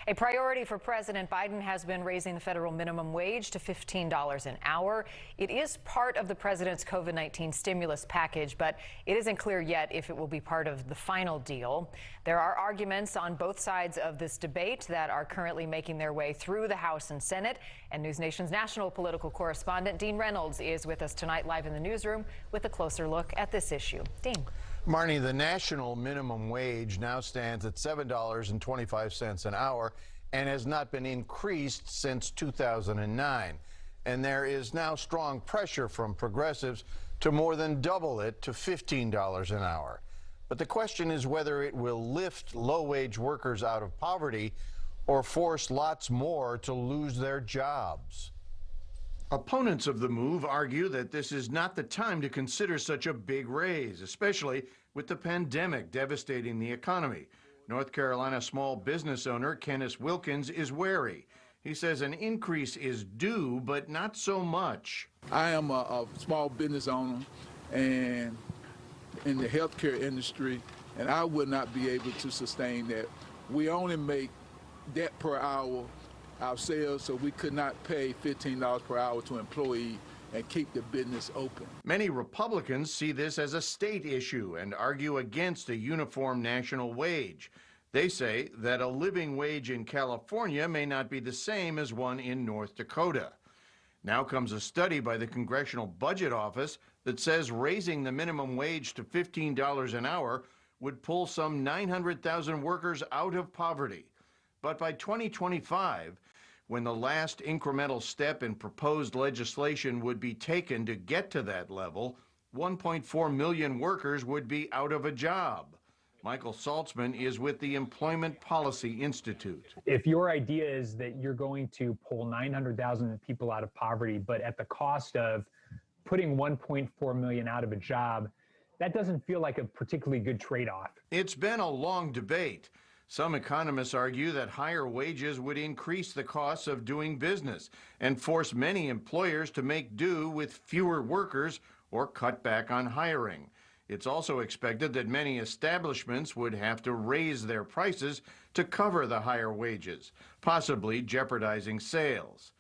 A priority for President Biden has been raising the federal minimum wage to $15 an hour. It is part of the president's COVID-19 stimulus package, but it isn't clear yet if it will be part of the final deal. There are arguments on both sides of this debate that are currently making their way through the House and Senate. And NewsNation's national political correspondent Dean Reynolds is with us tonight live in the newsroom with a closer look at this issue. Dean. Marnie, the national minimum wage now stands at $7.25 an hour and has not been increased since 2009. And there is now strong pressure from progressives to more than double it to $15 an hour. But the question is whether it will lift low-wage workers out of poverty or force lots more to lose their jobs. Opponents of the move argue that this is not the time to consider such a big raise, especially with the pandemic devastating the economy. North Carolina small business owner Kenneth Wilkins is wary. He says an increase is due, but not so much. I am a small business owner and in the healthcare industry, and I would not be able to sustain that. We only make that per hour ourselves, so we could not pay $15 per hour to an employee and keep the business open. Many Republicans see this as a state issue and argue against a uniform national wage. They say that a living wage in California may not be the same as one in North Dakota. Now comes a study by the Congressional Budget Office that says raising the minimum wage to $15 an hour would pull some 900,000 workers out of poverty. But by 2025, when the last incremental step in proposed legislation would be taken to get to that level, 1.4 million workers would be out of a job. Michael Saltzman is with the Employment Policy Institute. If your idea is that you're going to pull 900,000 people out of poverty, but at the cost of putting 1.4 million out of a job, that doesn't feel like a particularly good trade-off. It's been a long debate. Some economists argue that higher wages would increase the costs of doing business and force many employers to make do with fewer workers or cut back on hiring. It's also expected that many establishments would have to raise their prices to cover the higher wages, possibly jeopardizing sales.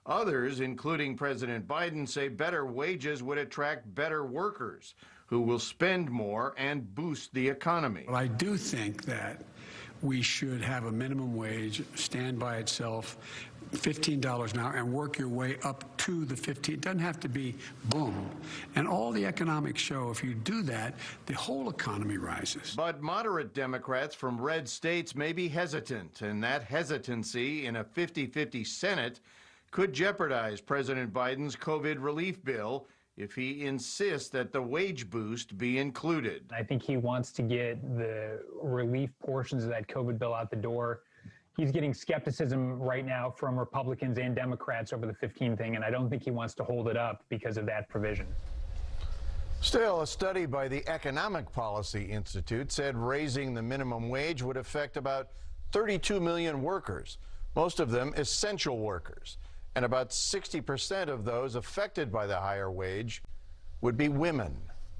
Others, including President Biden, say better wages would attract better workers who will spend more and boost the economy. Well, I do think that we should have a minimum wage stand by itself, $15 an hour, and work your way up to the 15. It doesn't have to be boom. And all the economics show if you do that, the whole economy rises. But moderate Democrats from red states may be hesitant, and that hesitancy in a 50-50 Senate could jeopardize President Biden's COVID relief bill if he insists that the wage boost be included. I think he wants to get the relief portions of that COVID bill out the door. He's getting skepticism right now from Republicans and Democrats over the 15 thing, and I don't think he wants to hold it up because of that provision. Still, a study by the Economic Policy Institute said raising the minimum wage would affect about 32 million workers, most of them essential workers. And about 60% of those affected by the higher wage would be women.